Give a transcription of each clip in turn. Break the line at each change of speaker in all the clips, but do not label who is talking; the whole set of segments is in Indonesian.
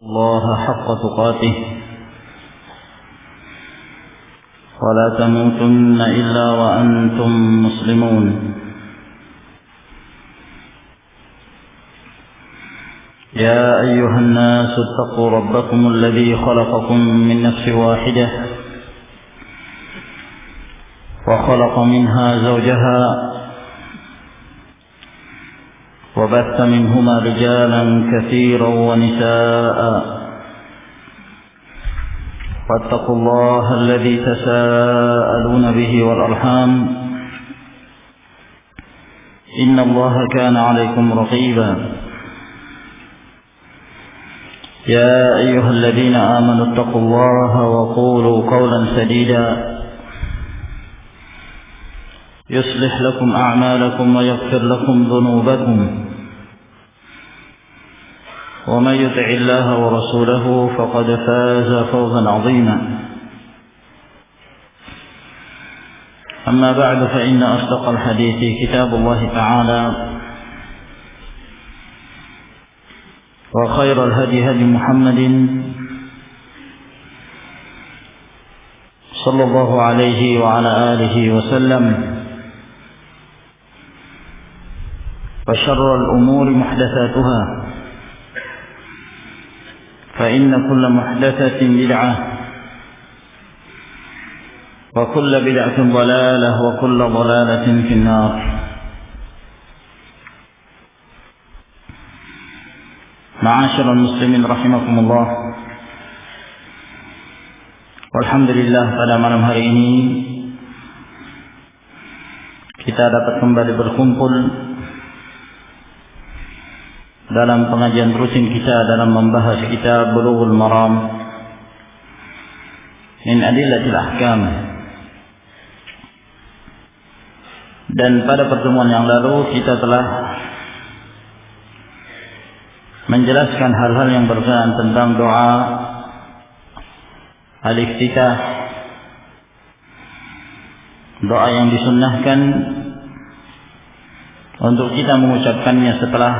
الله حق تقاته ولا تموتن إلا وأنتم مسلمون. يا أيها الناس اتقوا ربكم الذي خلقكم من نفس واحدة وخلق منها زوجها وبث منهما رجالا كثيرا ونساء واتقوا الله الذي تساءلون به والأرحام إن الله كان عليكم رقيبا. يا أيها الذين آمنوا اتقوا الله وقولوا قولا سديدا يصلح لكم أعمالكم ويغفر لكم ذنوبكم ومن يطع الله ورسوله فقد فاز فوزا عظيما. أما بعد فإن أصدق الحديث كتاب الله تعالى وخير الهدي هدي محمد صلى الله عليه وعلى آله وسلم وشر الأمور محدثاتها فإن كل محدثة بدعة وكل بدعة ضلالة وكل ضلالة في النار. معاشر المسلمين rahimakumullah. Alhamdulillah, pada malam hari ini kita dapat kembali berkumpul dalam pengajian rutin kita dalam membahas kitab Bulughul Maram min Adillatil Ahkam. Dan pada pertemuan yang lalu kita telah menjelaskan hal-hal yang berkenaan tentang doa al-iftitah, doa yang disunnahkan untuk kita mengucapkannya setelah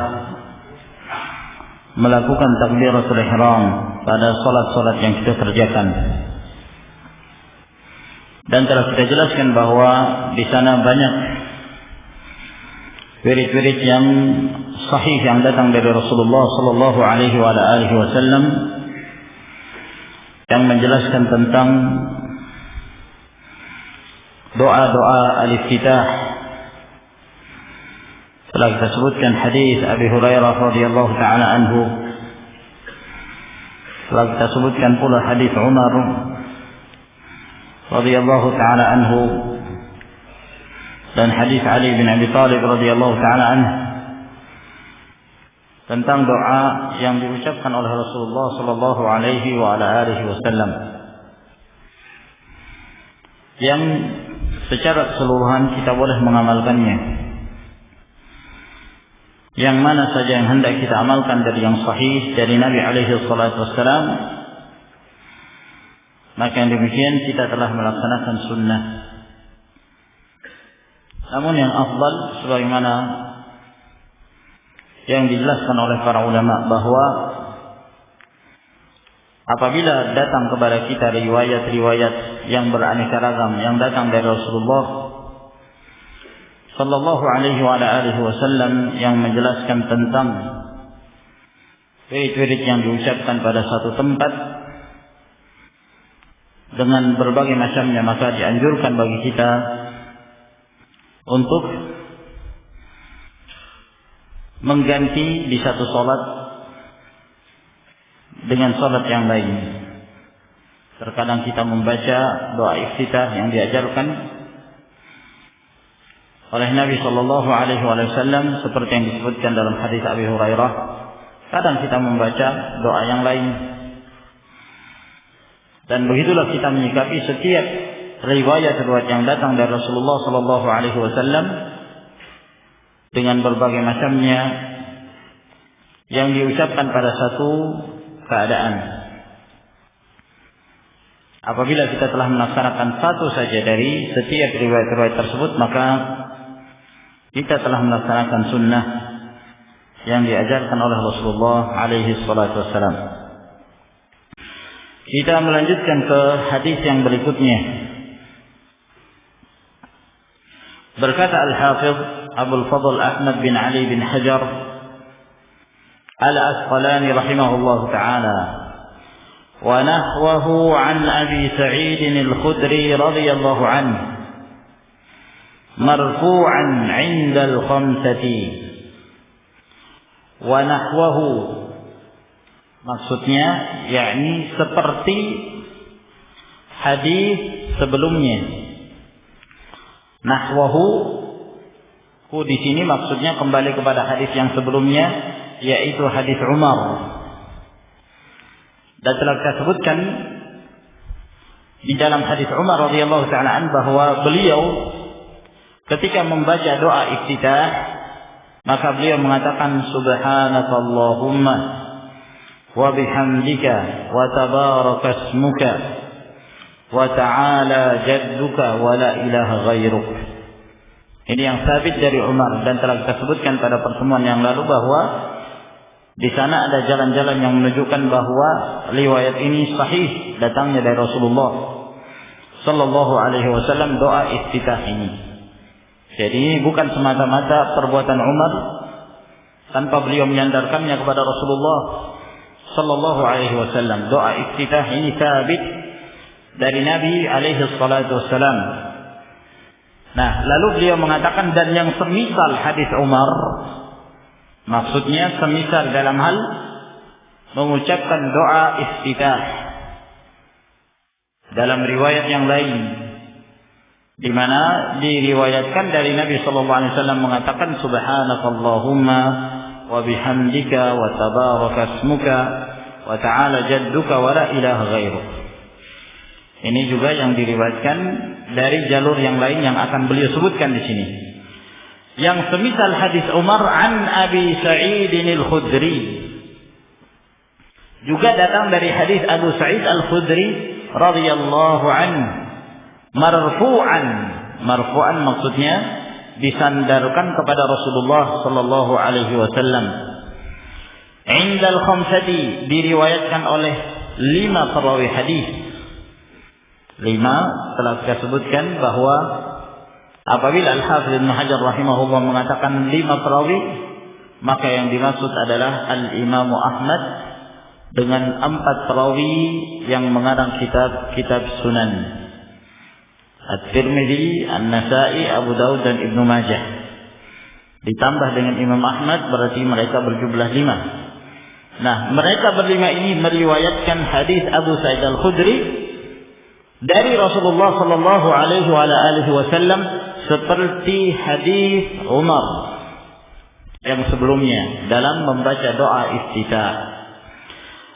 melakukan takbiratul ihram pada salat-salat yang kita kerjakan. Dan telah kita jelaskan bahwa di sana banyak wirid-wirid yang sahih yang datang dari Rasulullah sallallahu alaihi wasallam yang menjelaskan tentang doa-doa al-iftitah. Telah kita sebutkan hadis Abi Hurairah radhiyallahu taala anhu. Telah kita sebutkan pula hadis Umar radhiyallahu taala anhu dan hadis Ali bin Abi Thalib radhiyallahu taala anhu tentang doa yang diucapkan oleh Rasulullah sallallahu alaihi wasallam yang secara keseluruhan kita boleh mengamalkannya. Yang mana saja yang hendak kita amalkan dari yang sahih dari Nabi alaihi salatu wassalam, maka yang demikian kita telah melaksanakan sunnah. Namun yang afdal sebagaimana yang dijelaskan oleh para ulama bahwa apabila datang kepada kita riwayat-riwayat yang beraneka ragam yang datang dari Rasulullah sallallahu alaihi wasallam yang menjelaskan tentang wirid-wirid yang diucapkan pada satu tempat dengan berbagai macamnya, maka dianjurkan bagi kita untuk mengganti di satu salat dengan salat yang lain. Terkadang kita membaca doa iftitah yang diajarkan oleh Nabi sallallahu alaihi wasallam seperti yang disebutkan dalam hadis Abi Hurairah. Kadang kita membaca doa yang lain. Dan begitulah kita menyikapi setiap riwayat-riwayat yang datang dari Rasulullah sallallahu alaihi wasallam dengan berbagai macamnya yang diucapkan pada satu keadaan. Apabila kita telah melaksanakan satu saja dari setiap riwayat-riwayat tersebut, maka kita telah melaksanakan sunnah yang diajarkan oleh Rasulullah alaihi salatu wassalam. Kita melanjutkan ke hadis yang berikutnya. Berkata Al-Hafidh Abdul Fadl Ahmad bin Ali bin Hajar Al-Asqalani rahimahullah ta'ala, wa nahwahu an Abi Sa'id Al-Khudri radhiyallahu anhu marfu'an 'inda al-khamsati. Wa nahwahu maksudnya yakni seperti hadis sebelumnya. Nahwahu di sini maksudnya kembali kepada hadis yang sebelumnya, yaitu hadis Umar. Dan telah kita sebutkan di dalam hadis Umar radhiyallahu ta'ala an bahwa beliau ketika membaca doa iftitah, maka beliau mengatakan subhanakallahumma wa bihamdika wa tabarakasmuka wa ta'ala jadduka wa la ilaha ghairuk. Ini yang sabit dari Umar, dan telah kita sebutkan pada pertemuan yang lalu bahwa di sana ada jalan-jalan yang menunjukkan bahwa riwayat ini sahih datangnya dari Rasulullah sallallahu alaihi wasallam doa iftitah ini. Jadi bukan semata-mata perbuatan Umar tanpa beliau menyandarkannya kepada Rasulullah sallallahu alaihi wasallam. Doa iftitah ini sabit dari Nabi alaihi salatu wasallam. Nah, lalu beliau mengatakan dan yang semisal hadis Umar, maksudnya semisal dalam hal mengucapkan doa iftitah. Dalam riwayat yang lain, di mana diriwayatkan dari Nabi sallallahu alaihi wasallam mengatakan subhanakallahumma wa bihamdika wa tabarakasmuka wa ta'ala jadduka wa la ilaha ghairuk. Ini juga yang diriwayatkan dari jalur yang lain yang akan beliau sebutkan di sini. Yang semisal hadis Umar an Abi Sa'id Al-Khudri, juga datang dari hadis Abu Sa'id Al-Khudri radhiyallahu anhu marfu'an. Marfu'an maksudnya disandarkan kepada Rasulullah sallallahu alaihi wasallam. Indal khamsati, diriwayatkan oleh 5 perawi hadis. 5 telah kita sebutkan bahwa apabila Al-Hafidh Ibnu Hajar rahimahullah mengatakan 5 perawi, maka yang dimaksud adalah Al-Imam Ahmad dengan 4 perawi yang mengarang kitab Sunan, At-Tirmidzi, An-Nasa'i, Abu Daud dan Ibnu Majah. Ditambah dengan Imam Ahmad berarti mereka berjumlah 5. Nah, mereka berlima ini meriwayatkan hadis Abu Sa'id Al-Khudri dari Rasulullah sallallahu alaihi wasallam seperti hadis Umar yang sebelumnya dalam membaca doa iftitah.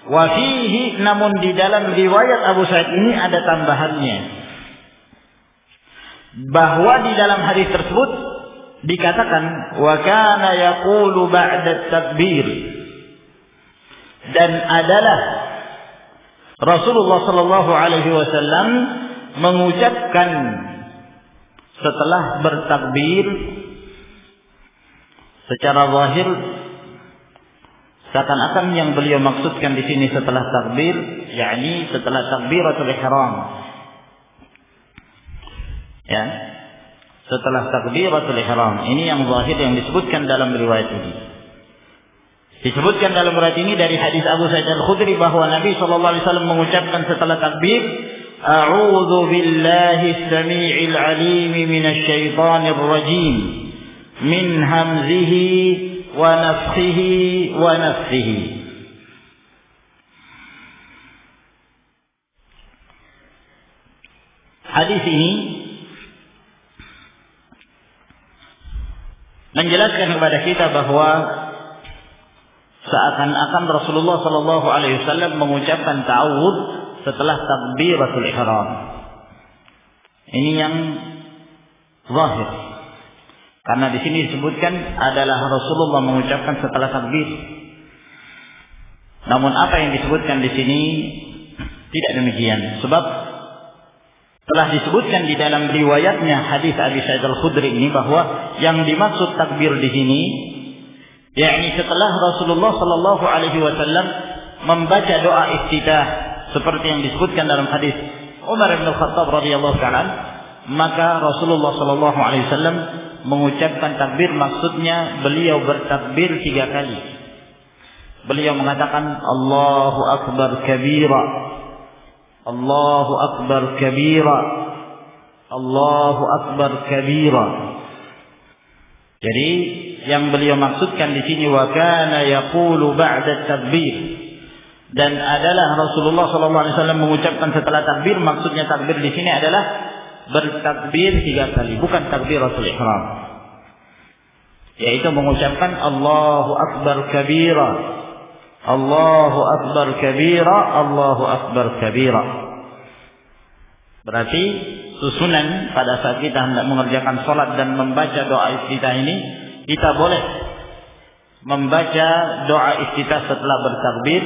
Wa fihi, namun di dalam riwayat Abu Sa'id ini ada tambahannya, bahwa di dalam hadis tersebut dikatakan wa kana yaqulu ba'da takbir, dan adalah Rasulullah sallallahu alaihi wasallam mengucapkan setelah bertakbir, secara zahir seakan-akan yang beliau maksudkan di sini setelah takbir, yakni setelah takbiratul ihram. Ya. Setelah takbiratul ihram. Ini yang zahir yang disebutkan dalam riwayat ini. Disebutkan dalam riwayat ini dari hadis Abu Sa'id Al-Khudri bahwa Nabi sallallahu alaihi wasallam mengucapkan setelah takbir, a'udzu billahi as-sami'il 'alim minasy syaithanir rajim min hamzihi wa nafthihi wa nafthihi. Hadis ini menjelaskan kepada kita bahwa seakan-akan Rasulullah sallallahu alaihi wasallam mengucapkan ta'awudz setelah takbiratul ihram. Ini yang zahir. Karena di sini disebutkan adalah Rasulullah mengucapkan setelah takbir. Namun apa yang disebutkan di sini tidak demikian. Sebab telah disebutkan di dalam riwayatnya hadis Abi Sa'id Al-Khudri ini bahwa yang dimaksud takbir di sini yakni setelah Rasulullah sallallahu alaihi wasallam membaca doa iftitah seperti yang disebutkan dalam hadis Umar bin Khattab radhiyallahu ta'ala, maka Rasulullah sallallahu alaihi wasallam mengucapkan takbir, maksudnya beliau bertakbir 3 kali. Beliau mengatakan Allahu akbar kabira, Allahu akbar kabira, Allahu akbar kabira. Jadi yang beliau maksudkan di sini wa kana yaqulu ba'da takbir, dan adalah Rasulullah sallallahu alaihi wasallam mengucapkan setelah takbir, maksudnya takbir di sini adalah bertakbir 3 kali, bukan takbiratul ihram, yaitu mengucapkan Allahu akbar kabira, Allahu akbar kabira, Allahu akbar kabira. Berarti susunan pada saat kita hendak mengerjakan salat dan membaca doa iftitah ini, kita boleh membaca doa iftitah setelah bertakbir,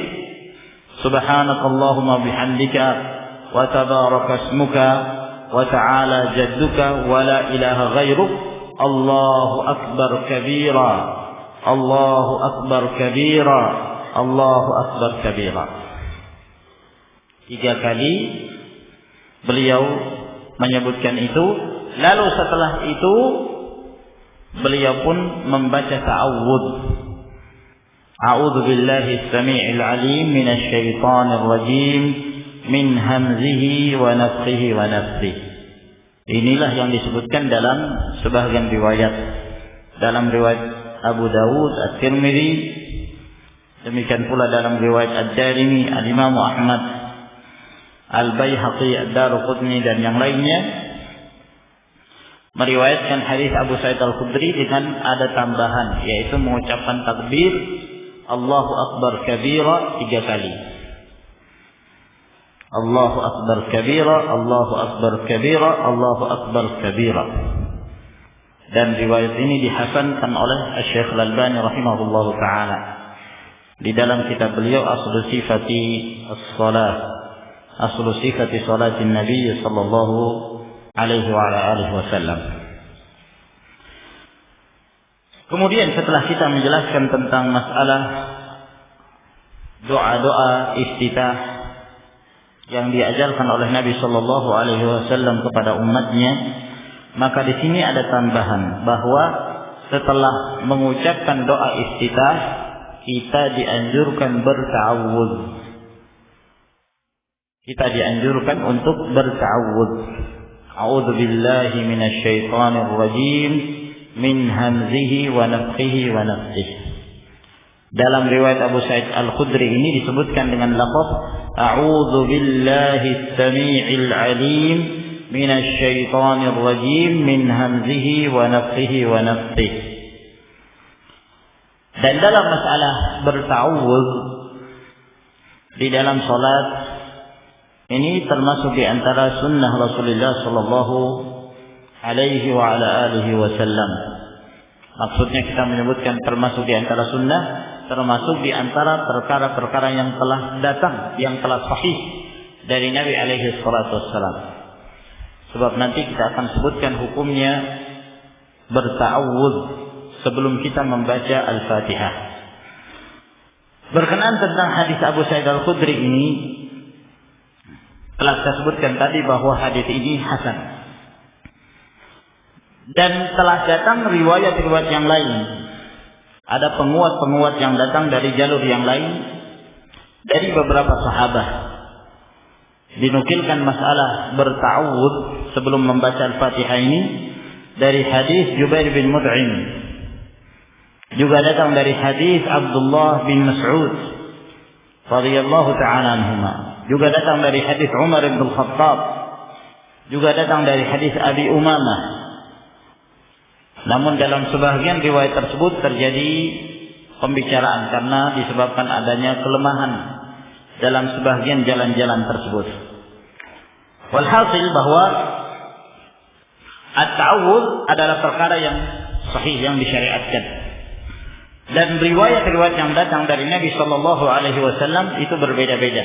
subhanakallahumma bihamdika wa tabaraka ismuka wa ta'ala jadduka wa la ilaha ghairuk, Allahu akbar kabira, Allahu akbar kabira, Allahu akbar kabira. 3 kali beliau menyebutkan itu. Lalu setelah itu beliau pun membaca ta'awudz. A'udzu billahi as-sami'il 'alim minasy syaithanir rajim min hamzihi wa nafthihi wa nafthihi. Inilah yang disebutkan dalam sebagian riwayat. Dalam riwayat Abu Dawud, At-Tirmidzi, demikian pula dalam riwayat Ad-Darimi, Al-Imam Ahmad, Al-Baihaqi, Ad-Daruqutni dan yang lainnya meriwayatkan hadis Abu Sa'id Al-Khudri dengan ada tambahan, yaitu mengucapkan takbir Allahu akbar kabira 3 kali. Allahu akbar kabira, Allahu akbar kabira, Allahu akbar kabira. Dan riwayat ini dihasankan oleh Syekh Al-Albani rahimahullahu taala di dalam kitab beliau Aslu Sifati As-Salat, Aslu Sifati Salatin Nabi sallallahu alaihi wa alihi wasallam. Kemudian setelah kita menjelaskan tentang masalah doa-doa iftitah yang diajarkan oleh Nabi sallallahu alaihi wasallam kepada umatnya, maka di sini ada tambahan bahwa setelah mengucapkan doa iftitah kita dianjurkan berta'awudz. Kita dianjurkan untuk berta'awudz. A'udzu billahi minasy syaithanir rajim min hamzihi wa nafthihi wa nafthihi. Dalam riwayat Abu Sa'id Al-Khudri ini disebutkan dengan lafaz a'udzu billahi as-sami'il 'alim minasy syaithanir rajim min hamzihi wa nafthihi wa nafthihi. Dan dalam masalah berta'awudz di dalam salat ini termasuk di antara sunnah Rasulullah sallallahu alaihi wa ala alihi wasallam. Maksudnya kita menyebutkan termasuk di antara sunnah, termasuk di antara perkara-perkara yang telah datang, yang telah sahih dari Nabi alaihi salatu wassalam. Sebab nanti kita akan sebutkan hukumnya berta'awudz sebelum kita membaca Al-Fatihah. Berkenaan tentang hadis Abu Sa'id Al-Khudri ini, telah saya sebutkan tadi bahwa hadis ini hasan. Dan telah datang riwayat-riwayat yang lain. Ada penguat-penguat yang datang dari jalur yang lain dari beberapa sahabat. Dinukilkan masalah berta'awudz sebelum membaca Al-Fatihah ini dari hadis Jubair bin Mut'im. Juga datang dari hadis Abdullah bin Mas'ud radhiyallahu ta'ala anhuma. Juga datang dari hadis Umar bin Khattab. Juga datang dari hadis Abi Umamah. Namun dalam sebagian riwayat tersebut terjadi pembicaraan karena disebabkan adanya kelemahan dalam sebagian jalan-jalan tersebut. Walhasil bahwa at-ta'awudz adalah perkara yang sahih, yang disyariatkan. Dan riwayat-riwayat yang datang dari Nabi sallallahu alaihi wasallam itu berbeda-beda.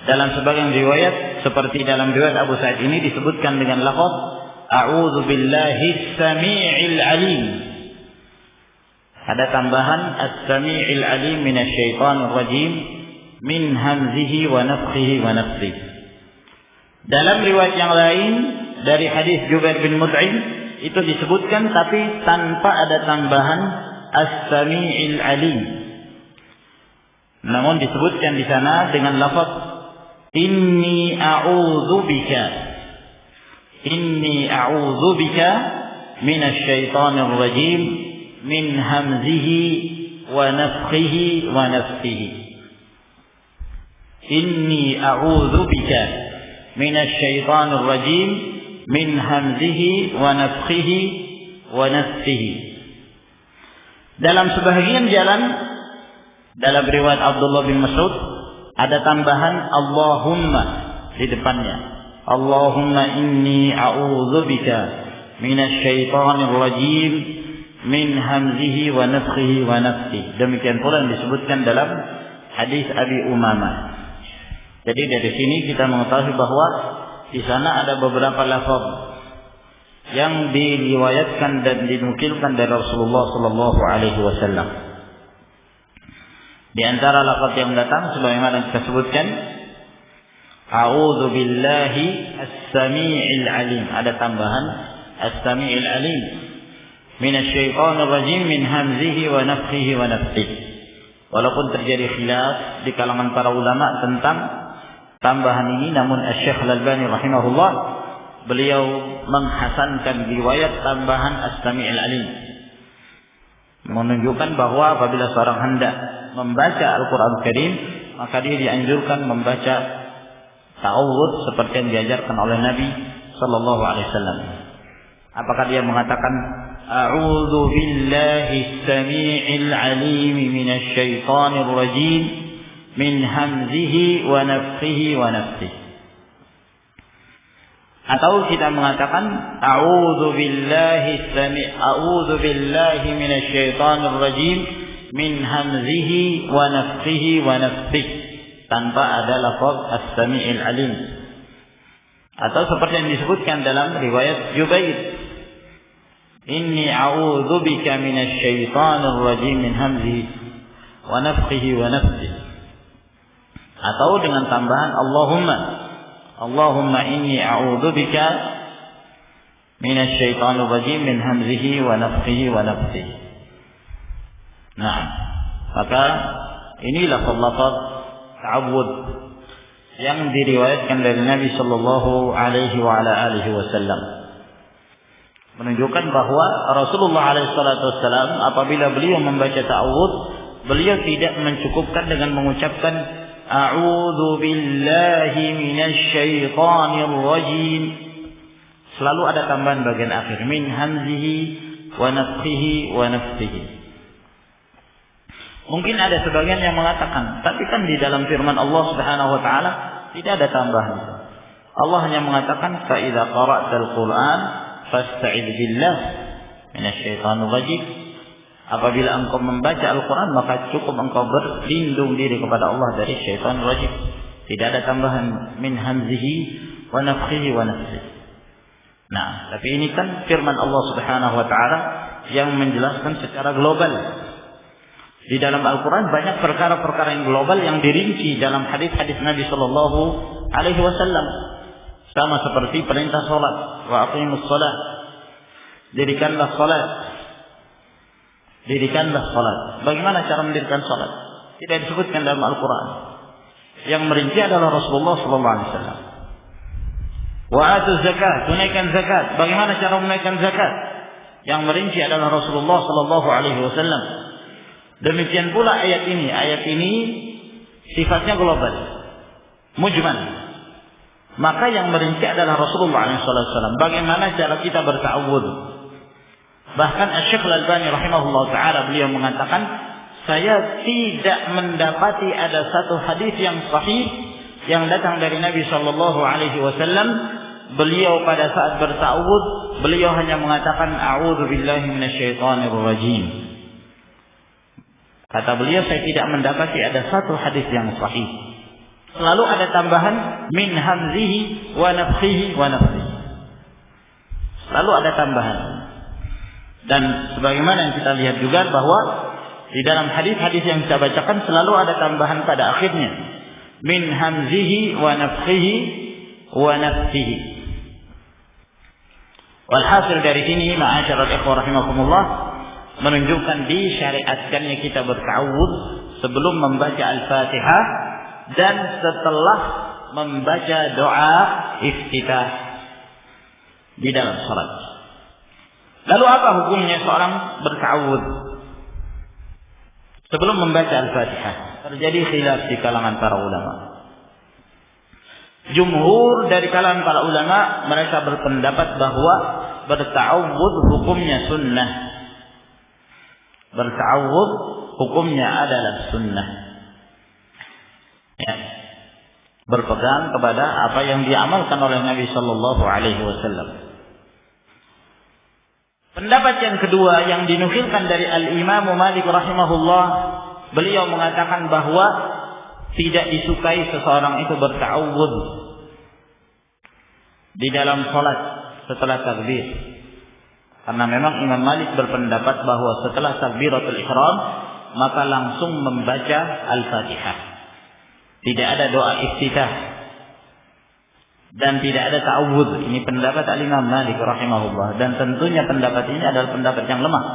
Dalam sebagian riwayat seperti dalam riwayat Abu Sa'id ini disebutkan dengan lafaz a'udzu billahi as-sami'il 'alim. Ada tambahan as-sami'il 'alim minasy syaithanir rajim min hamzihi wa nafthihi wa nafthihi. Dalam riwayat yang lain dari hadis Jubair bin Mut'im itu disebutkan tapi tanpa ada tambahan as-sami'il alim. Namun disebutkan di sana dengan lafaz inni a'udzubika minasy syaithanir rajim min hamzihi wa nafthihi wa nafthihi. Inni a'udzubika minasy syaithanir rajim min hamzihi wa nafthihi wa nafthihi. Dalam sebahagian jalan dalam riwayat Abdullah bin Mas'ud ada tambahan Allahumma di depannya. Allahumma inni a'udzubika minasy syaithanir rajim min hamzihi wa nafthihi wa nafthihi. Demikian pula yang disebutkan dalam hadis Abi Umamah. Jadi dari sini kita mengetahui bahwa di sana ada beberapa lafaz yang diriwayatkan dan dinukilkan dari Rasulullah sallallahu alaihi wasallam. Di antara lafaz yang datang sebagaimana kita sebutkan, a'udzu billahi as-sami'il alim. Ada tambahan as-sami'il alim minasy syaithanir rajim min hamzihi wa nafthihi wa nafthihi. Walaupun terjadi khilaf di kalangan para ulama tentang tambahan ini, namun Asy-Syaikh Al-Albani rahimahullah beliau menghasankan riwayat tambahan as-sami'il alim, menunjukkan bahwa apabila seorang hendak membaca Al-Qur'an Karim maka dia dianjurkan membaca ta'awudz seperti yang diajarkan oleh Nabi sallallahu alaihi wasallam. Apakah dia mengatakan a'udzu billahi as-sami'il alim minasy syaithanir rajim min hamzihi wa nafthihi wa nafthihi, atau kita mengatakan a'udzu billahi minasy syaithanir rajim min hamzihi wa nafthihi wa nafthihi tanpa ada lafaz as-sami'il alim, atau seperti yang disebutkan dalam riwayat Jubair, inni a'udzu bika minasy syaithanir rajim min hamzihi wa nafthihi wa nafthihi, atau dengan tambahan Allahumma inni a'udzu bika minasy syaithanir rajim min hamzihi wa nafthihi wa nafthihi. Nah, maka inilah lafaz ta'awudz yang diriwayatkan dari Nabi sallallahu alaihi wa ala alihi wasallam, menunjukkan bahwa Rasulullah alaihi salatu wasallam apabila beliau membaca ta'awudz, beliau tidak mencukupkan dengan mengucapkan a'udzu billahi minasy syaithanir rajim. Selalu ada tambahan bagian akhir min hamzihi wa nafthihi wa nafthihi. Mungkin ada sebagian yang mengatakan, tapi kan di dalam firman Allah Subhanahu wa taala tidak ada tambahan. Allah hanya mengatakan fa idza qara'tal Qur'an fasta'idz billah minasy syaithanir rajim. Apabila engkau membaca Al-Quran maka cukup engkau berlindung diri kepada Allah dari syaitan rajim. Tidak ada tambahan min hamzihi wa nafthihi wa nafthihi. Nah, tapi ini kan firman Allah Subhanahu wa taala yang menjelaskan secara global. Di dalam Al-Quran banyak perkara-perkara yang global yang dirinci dalam hadis-hadis Nabi sallallahu alaihi wasallam. Sama seperti perintah salat, wa aqimus shalah. Dirikanlah salat. Dirikanlah salat. Bagaimana cara mendirikan salat? Tidak disebutkan dalam Al-Quran. Yang merinci adalah Rasulullah sallallahu alaihi wasallam. Wa atuz zakat, tunaikan zakat. Bagaimana cara menunaikan zakat? Yang merinci adalah Rasulullah sallallahu alaihi wasallam. Demikian pula ayat ini. Ayat ini sifatnya global, mujmal. Maka yang merinci adalah Rasulullah SAW. Bagaimana cara kita berta'awudz? Bahkan Asy-Syaikh Al-Albani rahimahullah ta'ala beliau mengatakan, saya tidak mendapati ada satu hadis yang sahih yang datang dari Nabi SAW. Beliau pada saat berta'awudz, beliau hanya mengatakan a'udzu billahi minasyaitonir rajim. Kata beliau, saya tidak mendapati ada satu hadis yang sahih. Selalu ada tambahan min hamzihi wa nafthihi wa nafthihi. Selalu ada tambahan. Dan sebagaimana yang kita lihat juga bahwa di dalam hadis-hadis yang kita bacakan selalu ada tambahan pada akhirnya. min hamzihi wa nafthihi wa nafthihi. Walhasil dari sini ma'asyiral ikhwah rahimakumullah, menunjukkan disyariatkannya kita berta'awudz sebelum membaca Al-Fatihah dan setelah membaca doa iftitah di dalam salat. Lalu apa hukumnya seorang berta'awudz sebelum membaca Al-Fatihah? Terjadi khilaf di kalangan para ulama. Jumhur dari kalangan para ulama, mereka berpendapat bahwa berta'awudz hukumnya sunnah. Berta'awudz hukumnya adalah sunnah. Ya. Berpegang kepada apa yang diamalkan oleh Nabi sallallahu alaihi wasallam. Pendapat yang kedua yang dinukilkan dari Al-Imam Malik rahimahullah, beliau mengatakan bahwa tidak disukai seseorang itu berta'awudz di dalam salat setelah takbir. Karena memang Imam Malik berpendapat bahwa setelah takbiratul ihram maka langsung membaca Al-Fatihah. Tidak ada doa iftitah dan tidak ada ta'awudz. Ini pendapat Al-Imam Malik rahimahullah, dan tentunya pendapat ini adalah pendapat yang lemah.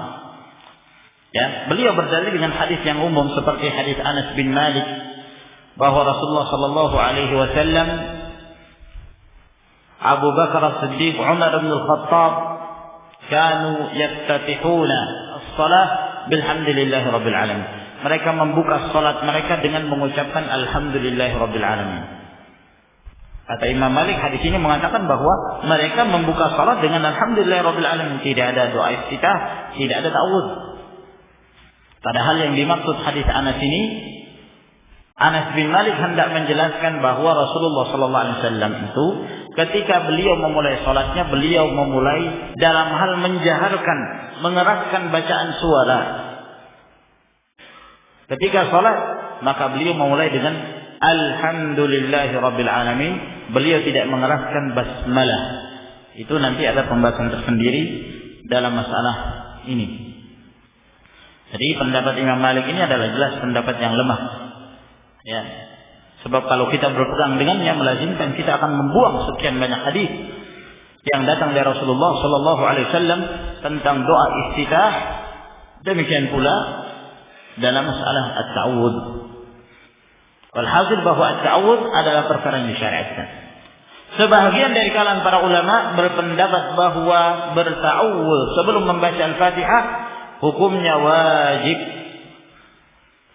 Ya, beliau berdalil dengan hadis yang umum seperti hadis Anas bin Malik bahwa Rasulullah sallallahu alaihi wasallam, Abu Bakar As-Siddiq, Umar bin Al-Khattab kanu yaftatihuna as-salah bilhamdillahi rabbil alamin. Mereka membuka salat mereka dengan mengucapkan alhamdulillahi rabbil alamin. Kata Imam Malik, hadis ini mengatakan bahwa mereka membuka salat dengan alhamdulillahi rabbil alamin, tidak ada doa iftitah, tidak ada ta'awudz. Padahal yang dimaksud hadis Anas ini, Anas bin Malik hendak menjelaskan bahwa Rasulullah sallallahu alaihi wasallam itu ketika beliau memulai salatnya, beliau memulai dalam hal menjaharkan, mengeraskan bacaan suara. Ketika salat, maka beliau memulai dengan alhamdulillahi rabbil alamin. Beliau tidak mengeraskan basmalah. Itu nanti ada pembahasan tersendiri dalam masalah ini. Jadi pendapat Imam Malik ini adalah jelas pendapat yang lemah. Ya. Sebab kalau kita berpegang dengannya, melazimkan kita akan membuang sekian banyak hadis yang datang dari Rasulullah sallallahu alaihi wasallam tentang doa iftitah. Demikian pula dalam masalah at-ta'awudz. Walhasil bahwa at-ta'awudz adalah perkara yang disyariatkan. Sebahagian dari kalangan para ulama berpendapat bahwa berta'awudz sebelum membaca Al-Fatihah hukumnya wajib.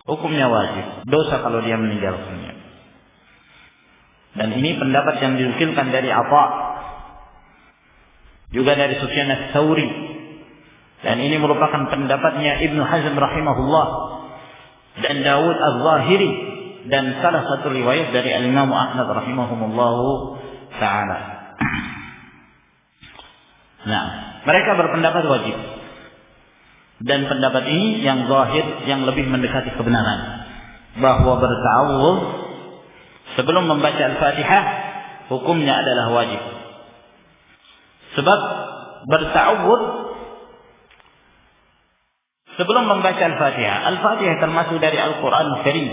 Hukumnya wajib. Dosa kalau dia meninggalkannya. Dan ini pendapat yang dinukilkan dari Atha, juga dari Sufyan Ats-Tsauri. Dan ini merupakan pendapatnya Ibnu Hazm rahimahullah dan Dawud Az-Zahiri, dan salah satu riwayat dari Al-Imam Ahmad rahimahumullahu ta'ala. Nah, mereka berpendapat wajib. Dan pendapat ini yang zahir, yang lebih mendekati kebenaran, bahwa berta'awudz sebelum membaca Al-Fatihah hukumnya adalah wajib. Sebab berta'awudz sebelum membaca Al-Fatihah, Al-Fatihah termasuk dari Al-Quran Al-Karim,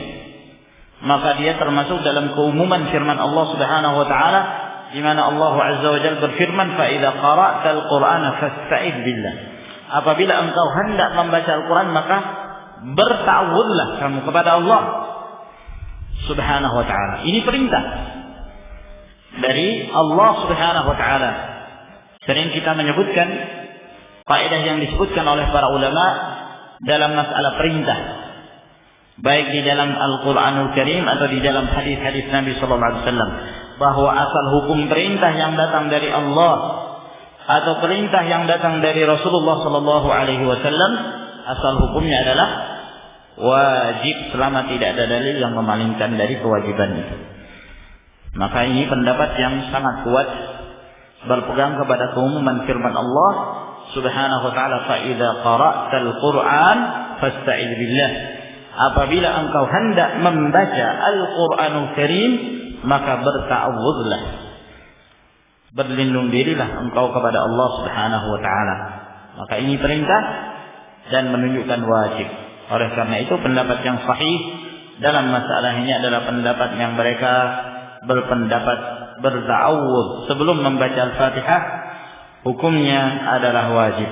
maka dia termasuk dalam keumuman firman Allah Subhanahu wa taala, di mana Allah Azza wa Jalla berfirman, "Fa idza qara'tal Qur'ana fasta'idz billah." Apabila engkau hendak membaca Al-Quran, maka berta'awudzlah kamu kepada Allah Subhanahu wa ta'ala. Ini perintah dari Allah Subhanahu wa ta'ala. Sering kita menyebutkan kaidah yang disebutkan oleh para ulama dalam masalah perintah, baik di dalam Al-Quranul Karim atau di dalam hadis-hadis Nabi sallallahu alaihi wasallam, bahwa asal hukum perintah yang datang dari Allah atau perintah yang datang dari Rasulullah sallallahu alaihi wasallam, asal hukumnya adalah wajib selama tidak ada dalil yang memalingkan dari kewajiban itu. Maka ini pendapat yang sangat kuat, berpegang kepada keumuman firman Allah Subhanahu wa taala, "Fa idza qara'tal Qur'an fasta'idz billah." Apabila engkau hendak membaca Al-Qur'anul Karim, maka berta'awudzlah. Berlindung dirilah engkau kepada Allah Subhanahu wa taala. Maka ini perintah dan menunjukkan wajib. Oleh karena itu pendapat yang sahih dalam masalah ini adalah pendapat yang mereka berpendapat berta'awudz sebelum membaca Al-Fatihah hukumnya adalah wajib.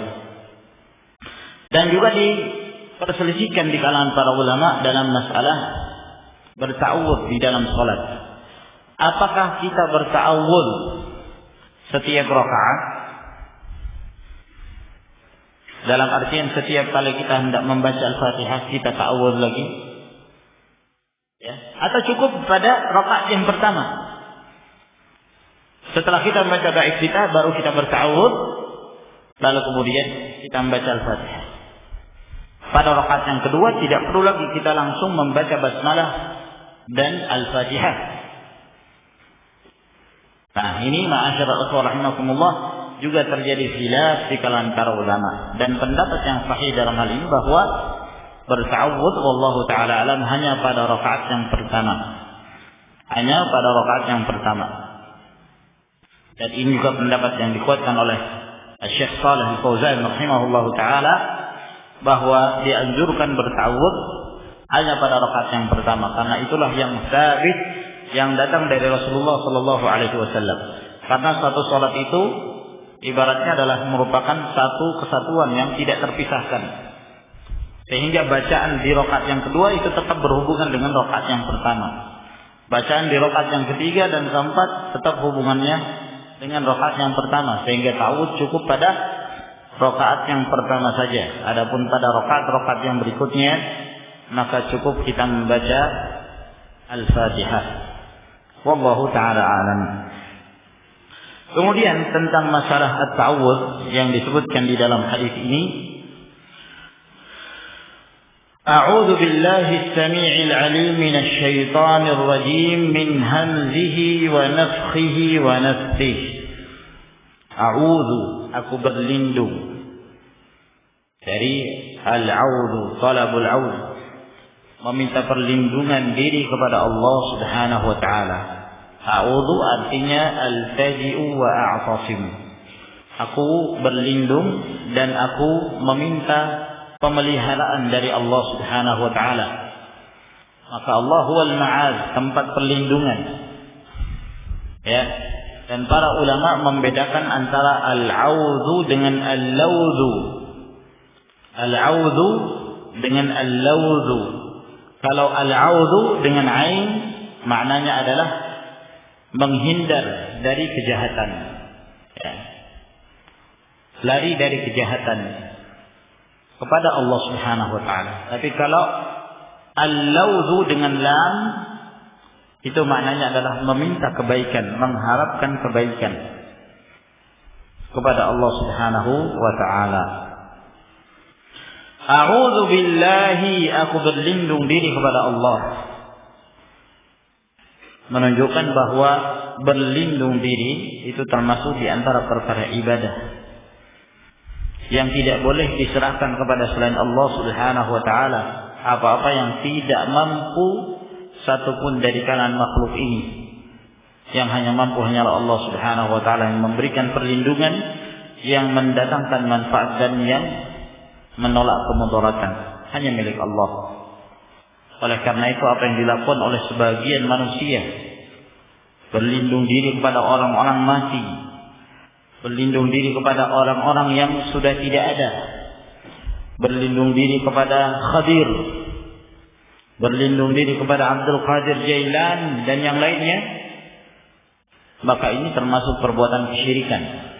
Dan juga diperselisihkan di kalangan para ulama dalam masalah berta'awudz di dalam salat. Apakah kita berta'awudz setiap rakaat? Dalam artian setiap kali kita hendak membaca Al-Fatihah kita ta'awudz lagi? Ya. Atau cukup pada rakaat yang pertama? Setelah kita membaca doa iftitah baru kita berta'awudz, lalu kemudian kita membaca Al-Fatihah. Pada rakaat yang kedua tidak perlu lagi kita langsung membaca basmalah dan Al-Fatihah. Nah, ini ma'asyiral ikhwah rahimakumullah juga terjadi khilaf di kalangan para ulama, dan pendapat yang sahih dalam hal ini bahwa berta'awudz wallahu taala alam hanya pada rakaat yang pertama. Hanya pada rakaat yang pertama. Dan ini juga pendapat yang dikuatkan oleh Syekh Shalih Al-Fauzan rahimahullahu taala bahwa dianjurkan berta'awudz hanya pada rakaat yang pertama, karena itulah yang sabit yang datang dari Rasulullah sallallahu alaihi wasallam. Karena satu salat itu ibaratnya adalah merupakan satu kesatuan yang tidak terpisahkan. Sehingga bacaan di rakaat yang kedua itu tetap berhubungan dengan rakaat yang pertama. Bacaan di rakaat yang ketiga dan keempat tetap hubungannya dengan rakaat yang pertama, sehingga ta'awudz cukup pada rakaat yang pertama saja. Adapun pada rakaat-rakaat yang berikutnya maka cukup kita membaca Al-Fatihah. Wallahu taala alam. Kemudian tentang masalah at-ta'awudz yang disebutkan di dalam hadis ini, A'udzu billahi as-sami'il 'alim minasy syaithanir rajim min hamzihi wa nafthihi wa nafthihi. A'udzu, aku berlindung dari al-'audzu, talabul 'audz, meminta perlindungan diri kepada Allah Subhanahu wa taala. A'udzu artinya al-taji'u wa a'tasim. Aku berlindung dan aku meminta pemeliharaan dari Allah Subhanahu wa taala. Maka Allah huwal ma'az, tempat perlindungan. Ya. Dan para ulama membedakan antara al-'audzu dengan al-lawdzu. Al-'audzu dengan al-lawdzu. Kalau al-'audzu dengan ain maknanya adalah menghindar dari kejahatan. Ya. Lari dari kejahatan kepada Allah Subhanahu wa taala. Tapi kalau al-lawdzu dengan lam itu maknanya adalah meminta kebaikan, mengharapkan kebaikan kepada Allah Subhanahu wa taala. A'udzu billahi, aku berlindung diri kepada Allah. Menunjukkan bahwa berlindung diri itu termasuk di antara perkara ibadah yang tidak boleh diserahkan kepada selain Allah Subhanahu wa taala. Apa-apa yang tidak mampu satupun dari kalangan makhluk ini, yang hanya mampu hanyalah Allah Subhanahu wa taala yang memberikan perlindungan, yang mendatangkan manfaat dan yang menolak kemudaratan, hanya milik Allah. Oleh karena itu apa yang dilakukan oleh sebagian manusia, berlindung diri kepada orang-orang mati, berlindung diri kepada orang-orang yang sudah tidak ada, berlindung diri kepada Khadir, berlindung diri kepada Abdul Qadir Jailan dan yang lainnya, maka ini termasuk perbuatan kesyirikan.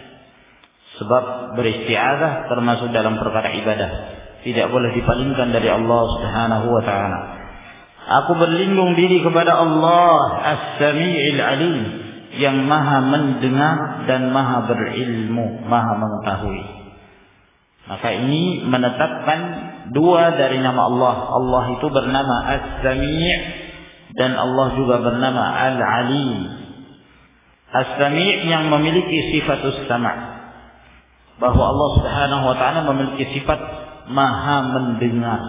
Sebab beristi'adzah termasuk dalam perkara ibadah, tidak boleh dipalingkan dari Allah Subhanahu wa taala. Aku berlindung diri kepada Allah As-Sami'il 'Alim, yang maha mendengar dan maha berilmu, maha mengetahui. Maka ini menetapkan dua dari nama Allah. Allah itu bernama As-Sami' dan Allah juga bernama Al-Alim. As-Sami' yang memiliki sifatus sama', bahwa Allah Subhanahu wa taala memiliki sifat maha mendengar.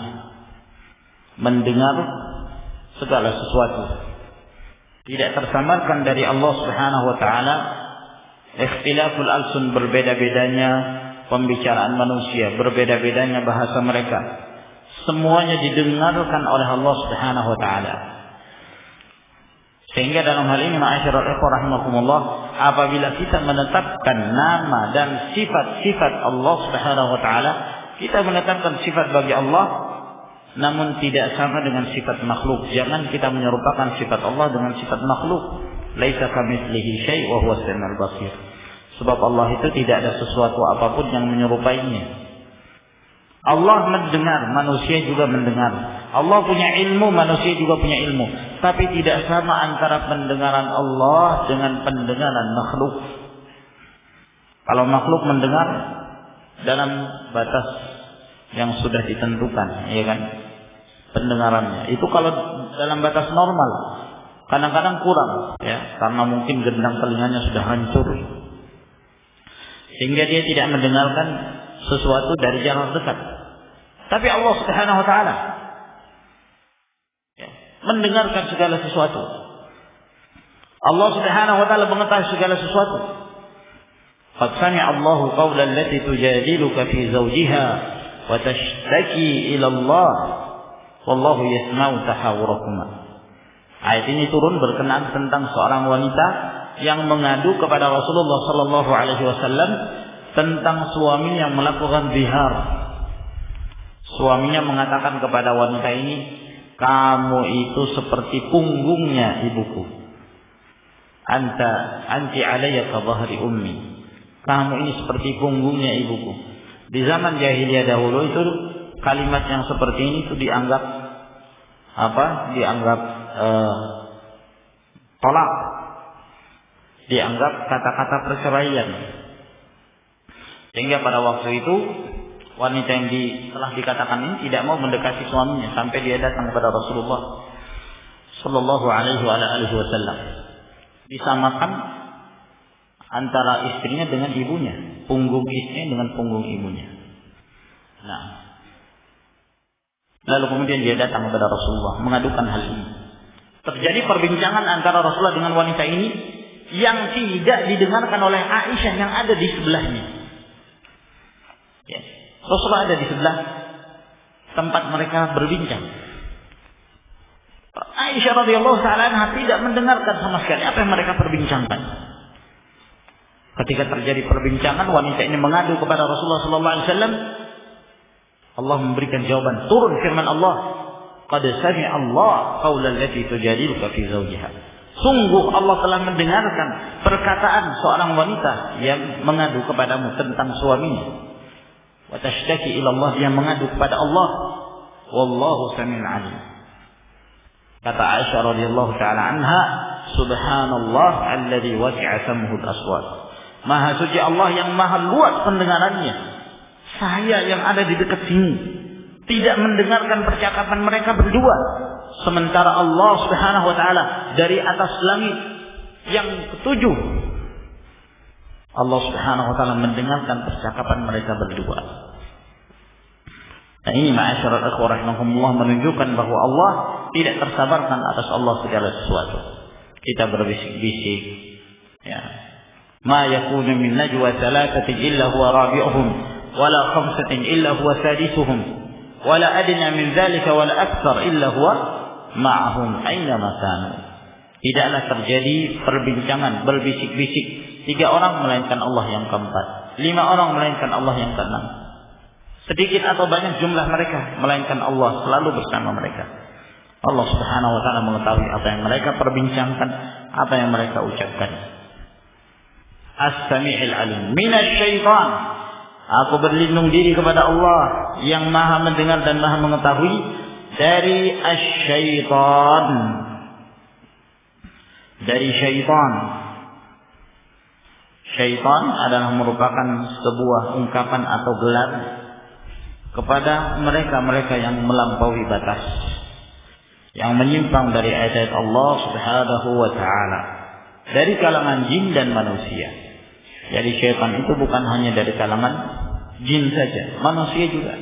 Mendengar segala sesuatu. Tidak tersamarkan dari Allah Subhanahu wa taala. Ikhtilaful alsun, berbeda-bedanya pembicaraan manusia, berbeda-bedanya bahasa mereka. semuanya didengarkan oleh Allah Subhanahu wa taala. Sehingga dalam hal ini ma'asyiral ikhwah rahimakumullah, apabila kita menetapkan nama dan sifat-sifat Allah Subhanahu wa taala, kita menetapkan sifat bagi Allah namun tidak sama dengan sifat makhluk. Jangan kita menyerupakan sifat Allah dengan sifat makhluk. Laisa kamitslihi syai' wa huwas samiul basir. Sebab Allah itu tidak ada sesuatu apapun yang menyerupainya. Allah mendengar, manusia juga mendengar. Allah punya ilmu, manusia juga punya ilmu. Tapi tidak sama antara pendengaran Allah dengan pendengaran makhluk. Kalau makhluk mendengar dalam batas yang sudah ditentukan, ya kan? Pendengarannya. Itu kalau dalam batas normal. Kadang-kadang kurang, ya, karena mungkin gendang telinganya sudah hancur. Sehingga dia tidak mendengarkan sesuatu dari jarak dekat. Tapi Allah Subhanahu wa taala mendengarkan segala sesuatu. Allah Subhanahu wa taala mengetahui segala sesuatu. Qad sami'a Allahu qawla allati tujadiluka fi zawjiha wa tashtaki ila Allah wallahu yasma'u tahawurakuma. Ayat ini turun berkenaan tentang seorang wanita yang mengadu kepada Rasulullah sallallahu alaihi wasallam tentang suami yang melakukan zihar. Suaminya mengatakan kepada wanita ini, "Kamu itu seperti punggungnya ibuku. Anti alayya ka dhahri ummi." Kamu ini seperti punggungnya ibuku. Di zaman jahiliyah dahulu itu kalimat yang seperti ini itu dianggap apa? Dianggap tolak. Dianggap kata-kata perceraian. Sehingga pada waktu itu wanita yang telah dikatakan ini tidak mau mendekati suaminya sampai dia datang kepada Rasulullah sallallahu alaihi wasallam. Disamakan antara istrinya dengan ibunya, punggung istrinya dengan punggung ibunya. Nah, lalu kemudian dia datang kepada Rasulullah mengadukan hal ini. Terjadi perbincangan antara Rasulullah dengan wanita ini yang tidak didengarkan oleh Aisyah yang ada di sebelahnya. Ya. Rasulullah ada di sebelah tempat mereka berbincang. Aisyah radhiyallahu ta'ala anha tidak mendengarkan sama sekali apa yang mereka perbincangkan. Ketika terjadi perbincangan, wanita ini mengadu kepada Rasulullah sallallahu alaihi wasallam. Allah memberikan jawaban. Turun firman Allah, "Qad sami'a Allah qawla allati tujadiluka fi zawjiha." Sungguh Allah telah mendengarkan perkataan seorang wanita yang mengadu kepadamu tentang suaminya. Wa tashtaki ila Allah, yang mengadu kepada Allah. Wallahu sami'un 'alim. Kata Aisyah radhiyallahu taala anha, "Subhanallah alladzi wasi'a sam'uhu al-aswat." Maha suci Allah yang maha luas pendengarannya. Saya yang ada di dekat sini tidak mendengarkan percakapan mereka berdua, sementara Allah Subhanahu wa taala dari atas langit yang ketujuh, Allah Subhanahu wa taala mendengarkan percakapan mereka berdua. Nah, ini ma'asyiral ikhwah rahimakumullah menunjukkan bahwa Allah tidak tersabarkan atas Allah segala sesuatu. Kita berbisik-bisik, ya. Ma yakunu min najwa thalathatin illa huwa rabi'uhum wala khamsatin illa huwa sadisuhum wala adna min dzalika wala aktsar illa huwa ma'ahum aina ma kanu. Tidaklah terjadi perbincangan berbisik-bisik 3 orang melainkan Allah yang keempat, 5 orang melainkan Allah yang keenam. Sedikit atau banyak jumlah mereka melainkan Allah selalu bersama mereka. Allah Subhanahu wa taala mengetahui apa yang mereka perbincangkan, apa yang mereka ucapkan. As-Sami'il Alim minasyaitan. Aku berlindung diri kepada Allah yang Maha mendengar dan Maha mengetahui dari asy-syaitan. Dari syaitan. Syaitan adalah merupakan sebuah ungkapan atau gelar kepada mereka-mereka yang melampaui batas, yang menyimpang dari ayat Allah Subhanahu wa taala, dari kalangan jin dan manusia. Jadi syaitan itu bukan hanya dari kalangan jin saja, manusia juga.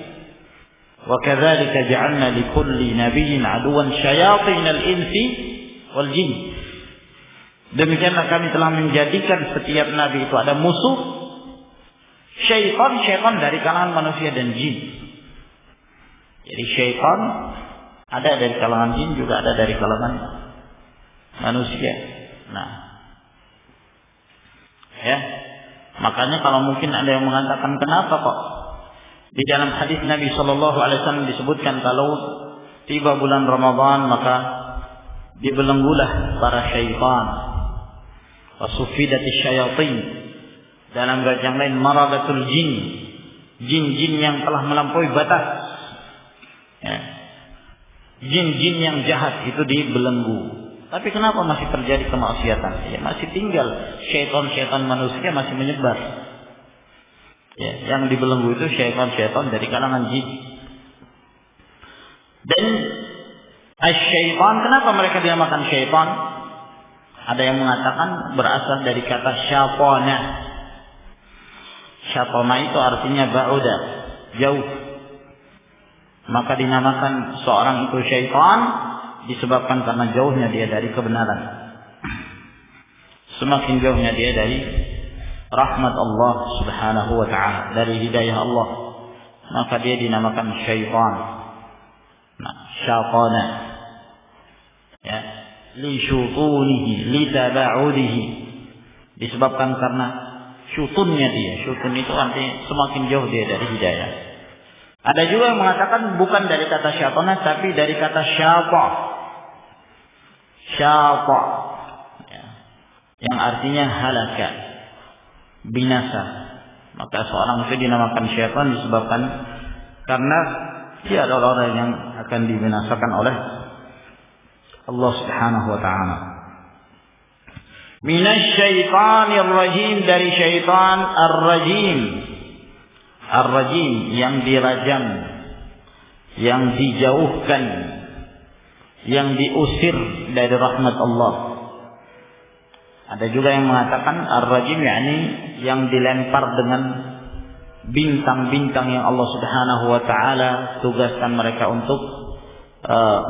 Wa kadzalika ja'alna likulli nabiyyin aduwan syayatinal insi wal jin. Demikianlah kami telah menjadikan setiap nabi itu ada musuh syaitan dari kalangan manusia dan jin. Jadi syaitan ada dari kalangan jin, juga ada dari kalangan manusia. Nah, ya, makanya kalau mungkin ada yang mengatakan kenapa kok di dalam hadis Nabi Shallallahu Alaihi Wasallam disebutkan kalau tiba bulan Ramadan maka dibelenggulah para syaitan, wasufidatis syayatin, dalam riwayat yang lain maradatul jin, jin-jin yang telah melampaui batas, ya. Jin-jin yang jahat itu dibelenggu. Tapi kenapa masih terjadi kemaksiatan? Ya, masih tinggal syaitan-syaitan manusia masih menyebar. Ya, yang dibelenggu itu syaitan-syaitan dari kalangan jin. Dan syaitan, kenapa mereka dinamakan syaitan? Ada yang mengatakan berasal dari kata syatana. Syatana itu artinya ba'uda, jauh. Maka dinamakan seorang itu syaitan disebabkan karena jauhnya dia dari kebenaran. Semakin jauhnya dia dari rahmat Allah Subhanahu wa ta'ala, dari hidayah Allah, maka dia dinamakan syaitan. Nah, syatana, ya, li syutunihi, li taba'udihi, disebabkan karena syutunnya dia. Syutun itu artinya semakin jauh dia dari hidayah. Ada juga yang mengatakan bukan dari kata syatana, tapi dari kata syata. Syata, ya, yang artinya halaka, binasa. Maka seorang itu dinamakan syaitan disebabkan karena dia adalah orang yang akan dibinasakan oleh Allah Subhanahu wa ta'ala. Minasyaitanir rajim, dari syaitan ar-rajim. Ar-rajim yang dirajam, yang dijauhkan, yang diusir dari rahmat Allah. Ada juga yang mengatakan ar-rajim yakni yang dilempar dengan bintang-bintang yang Allah Subhanahu wa ta'ala tugaskan mereka untuk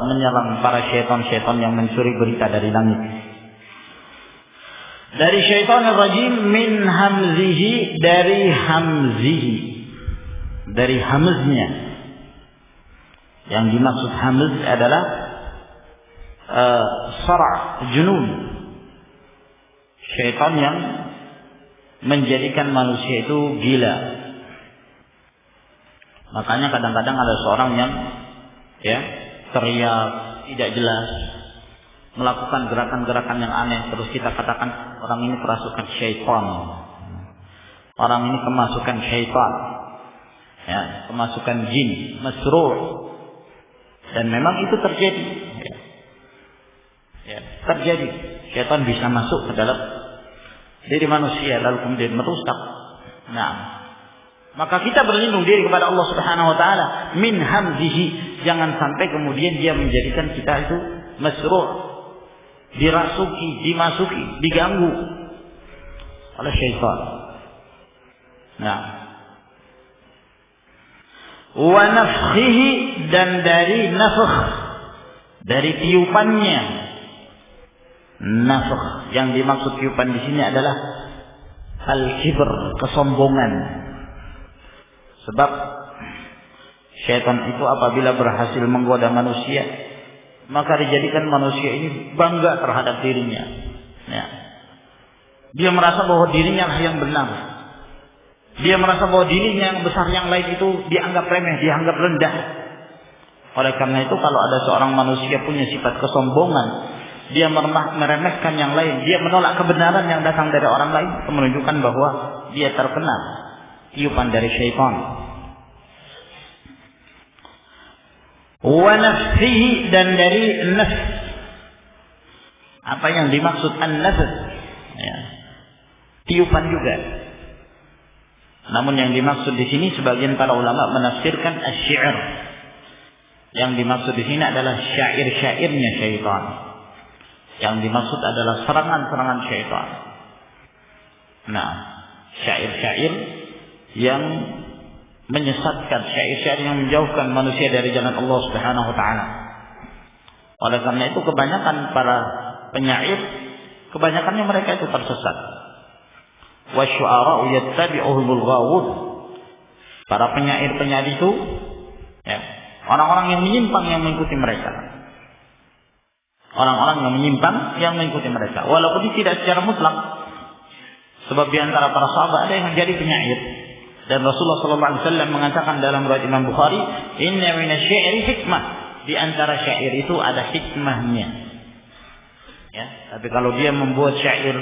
menyerang para syaitan-syaitan yang mencuri berita dari langit. Dari syaitan ar-rajim, min hamzihi, dari hamzihi, dari hamznya. Yang dimaksud hamz adalah sara', junun. Syaitan yang menjadikan manusia itu gila. Makanya kadang-kadang ada seorang yang ya teriak tidak jelas, melakukan gerakan-gerakan yang aneh, terus kita katakan orang ini kerasukan syaitan, orang ini kemasukan syaitan, ya, kemasukan jin, masrur. Dan memang itu terjadi, ya, terjadi. Syaitan bisa masuk ke dalam diri manusia lalu kemudian merusak. Nah, maka kita berlindung diri kepada Allah Subhanahu wa ta'ala min hamzihi. Jangan sampai kemudian dia menjadikan kita itu masrur, dirasuki, dimasuki, diganggu oleh syaitan. Nah, wa nafkhihi, dan dari nafkh, dari tiupannya. Nafkh yang dimaksud tiupan di sini adalah al-kibr, kesombongan. Sebab syaitan itu apabila berhasil menggoda manusia, maka dijadikan manusia ini bangga terhadap dirinya. Ya. Dia merasa bahwa dirinya lah yang benar. Dia merasa bahwa dirinya yang besar, yang lain itu dianggap remeh, dianggap rendah. Oleh karena itu kalau ada seorang manusia punya sifat kesombongan, dia meremehkan yang lain, dia menolak kebenaran yang datang dari orang lain, itu menunjukkan bahwa dia terkena tiupan dari syaitan. Wa nafsihi, dan dari nafs. Apa yang dimaksud an-nafs? Ya, tiupan juga. Namun yang dimaksud di sini sebagian para ulama menafsirkan asy-syi'r. Yang dimaksud di sini adalah syair-syairnya syaitan. Yang dimaksud adalah serangan-serangan syaitan. Nah, syair-syair yang menyesatkan, syair-syair yang menjauhkan manusia dari jalan Allah Subhanahu wa ta'ala. Oleh karena itu kebanyakan para penyair, kebanyakannya mereka itu tersesat. Wa syu'ara'u yattabi'uhumul ghawun. Para penyair-penyair itu, ya, Orang-orang yang menyimpang yang mengikuti mereka. Orang-orang yang menyimpang yang mengikuti mereka. Walaupun tidak secara mutlak. Sebab di antara para sahabat ada yang menjadi penyair. Dan Rasulullah SAW mengatakan dalam riwayat Imam Bukhari, "Inna minasy-syi'ri hikmah." Di antara syair itu ada hikmahnya. Ya, tapi kalau dia membuat syair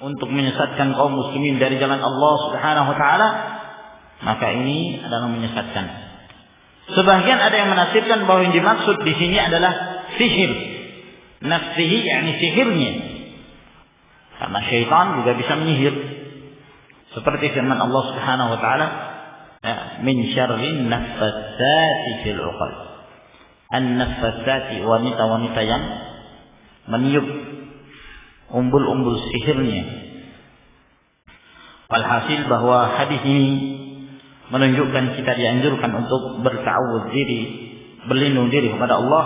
untuk menyesatkan kaum muslimin dari jalan Allah Subhanahu wa taala, maka ini adalah menyesatkan. Sebagian ada yang menafsirkan bahwa yang dimaksud di sini adalah sihir. Nafsihi, yakni sihirnya. Karena syaitan juga bisa menyihir. Seperti firman Allah Subhanahu wa taala, "Min syarrin naffatsati fil 'uqad." An-naffatsati, wanita-wanita yang meniup umbul-umbul sihirnya. Walhasil bahwa hadis ini menunjukkan kita dianjurkan untuk berta'awudz diri, berlindung diri kepada Allah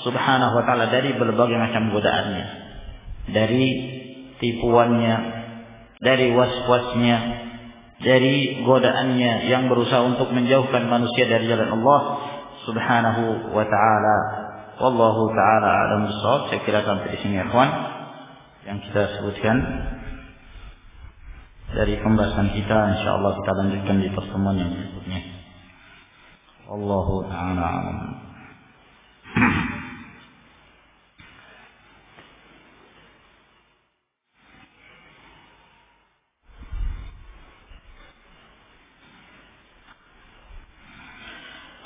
Subhanahu wa taala dari berbagai macam godaannya, dari tipuannya, dari waswasnya, dari godaannya yang berusaha untuk menjauhkan manusia dari jalan Allah Subhanahu wa taala. Wallahu taala a'lam bissawab. Saya kira sampai di sini ya kawan yang kita sebutkan dari pembahasan kita. Insyaallah kita lanjutkan di pertemuan yang berikutnya. Wallahu taala a'lam.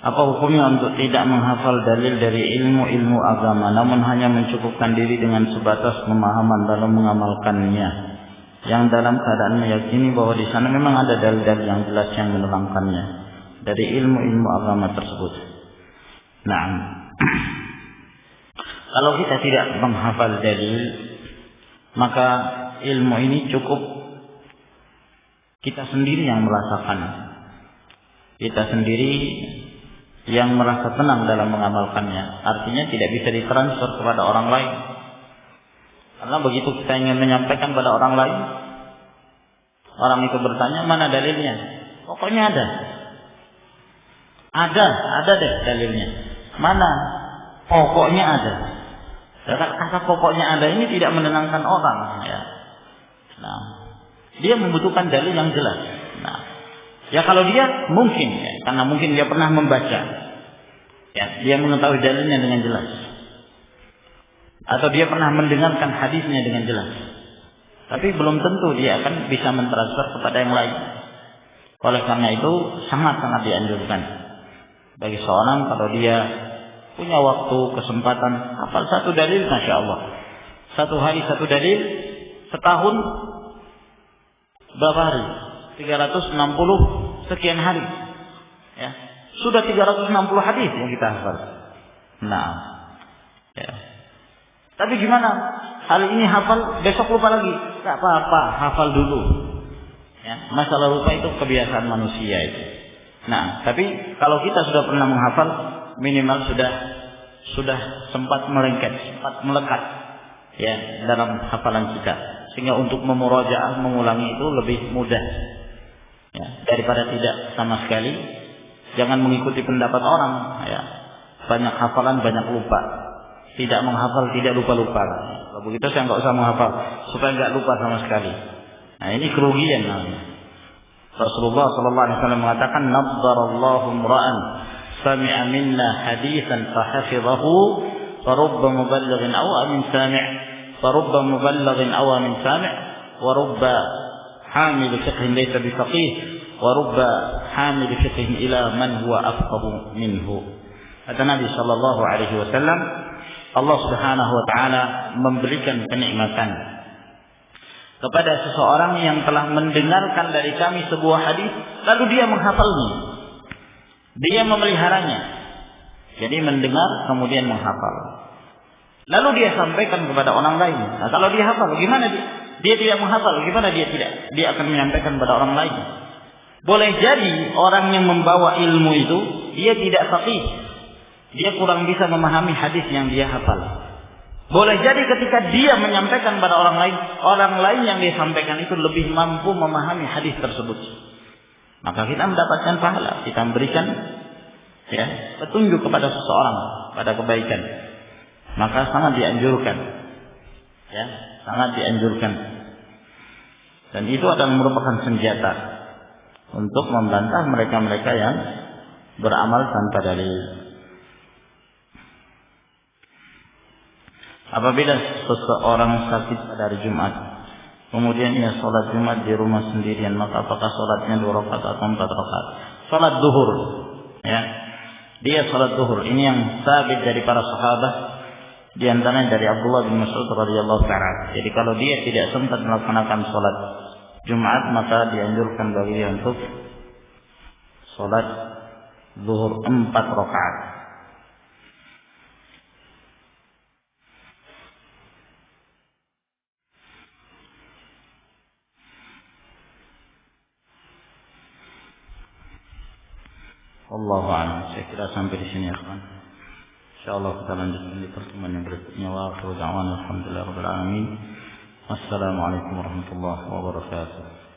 Apa hukumnya untuk tidak menghafal dalil dari ilmu-ilmu agama, namun hanya mencukupkan diri dengan sebatas pemahaman lalu mengamalkannya, yang dalam keadaan meyakini bahwa di sana memang ada dalil-dalil yang jelas yang menerangkannya dari ilmu-ilmu agama tersebut. Nah, kalau kita tidak menghafal dalil, maka ilmu ini cukup kita sendiri yang merasakan, kita sendiri yang merasa tenang dalam mengamalkannya. Artinya tidak bisa ditransfer kepada orang lain. Karena begitu kita ingin menyampaikan pada orang lain, orang itu bertanya, mana dalilnya? Pokoknya ada. Ada deh dalilnya. Mana? Pokoknya ada. Kata pokoknya ada ini tidak menenangkan orang. Ya. Nah, dia membutuhkan dalil yang jelas. Nah, ya kalau dia mungkin, ya, karena mungkin dia pernah membaca, ya, dia mengetahui dalilnya dengan jelas, atau dia pernah mendengarkan hadisnya dengan jelas, tapi belum tentu dia akan bisa mentransfer kepada yang lain. Oleh karena itu sangat-sangat dianjurkan bagi seorang kalau dia punya waktu, kesempatan, hafal satu dalil, masya Allah, satu hari satu dalil, setahun berapa hari? 360 sekian hari, ya, sudah 360 hadis yang kita hafal. Nah, ya. Tapi gimana? Hari ini hafal, besok lupa lagi. Tak apa-apa, hafal dulu. Ya, masalah lupa itu kebiasaan manusia itu. Nah, tapi kalau kita sudah pernah menghafal, minimal sudah sempat melengket, sempat melekat, ya, dalam hafalan kita, sehingga untuk memurajaah, mengulangi itu lebih mudah. Ya, daripada tidak sama sekali. Jangan mengikuti pendapat orang, ya. Banyak hafalan, banyak lupa. Tidak menghafal, tidak lupa-lupa. Kalau begitu saya nggak usah menghafal, supaya nggak lupa sama sekali. Nah, ini kerugian namanya. Rasulullah SAW mengatakan, "Nadzarallahu imra'an sami'a minna haditsan fahafidhahu, farubba muballighin aw min sami', farubba muballighin aw min sami', wa rubba حامل فقه ليس بفقيه ورب حامل فقه إلى من هو أفقه منه." Kata Nabi sallallahu alaihi wasallam, Allah Subhanahu wa taala memberikan kenikmatan kepada seseorang yang telah mendengarkan dari kami sebuah hadis lalu dia menghafalnya. Dia memeliharanya. Jadi mendengar kemudian menghafal. Lalu dia sampaikan kepada orang lain. Nah, kalau dia hafal, gimana dia? Dia tidak menghafal, gimana dia tidak? Dia akan menyampaikan kepada orang lain. Boleh jadi orang yang membawa ilmu itu dia tidak faqih. Dia kurang bisa memahami hadis yang dia hafal. Boleh jadi ketika dia menyampaikan kepada orang lain yang dia sampaikan itu lebih mampu memahami hadis tersebut. Maka kita mendapatkan pahala, kita memberikan ya, petunjuk kepada seseorang pada kebaikan, maka sangat dianjurkan, ya, sangat dianjurkan. Dan itu adalah merupakan senjata untuk membantah mereka-mereka yang beramal tanpa dalil. Apabila seseorang sakit pada hari Jumat, kemudian ia sholat Jumat di rumah sendirian, maka apakah sholatnya 2 rakaat atau 4 rakaat? Sholat duhur, ya, dia sholat duhur. Ini yang sabit dari para sahabat, di antaranya dari Abdullah bin Mas'ud radhiyallahu ta'ala. Jadi kalau dia tidak sempat melaksanakan sholat Jumat, maka dianjurkan bagi dia untuk sholat zuhur 4 rakaat. Wallahu a'lam. Saya kira sampai di sini ya kawan. Insyaallah kita lanjutkan di pertemuan yang berikutnya. Wa akhiru da'wana alhamdulillahirabbil alamin. Wassalamualaikum warahmatullahi wabarakatuh.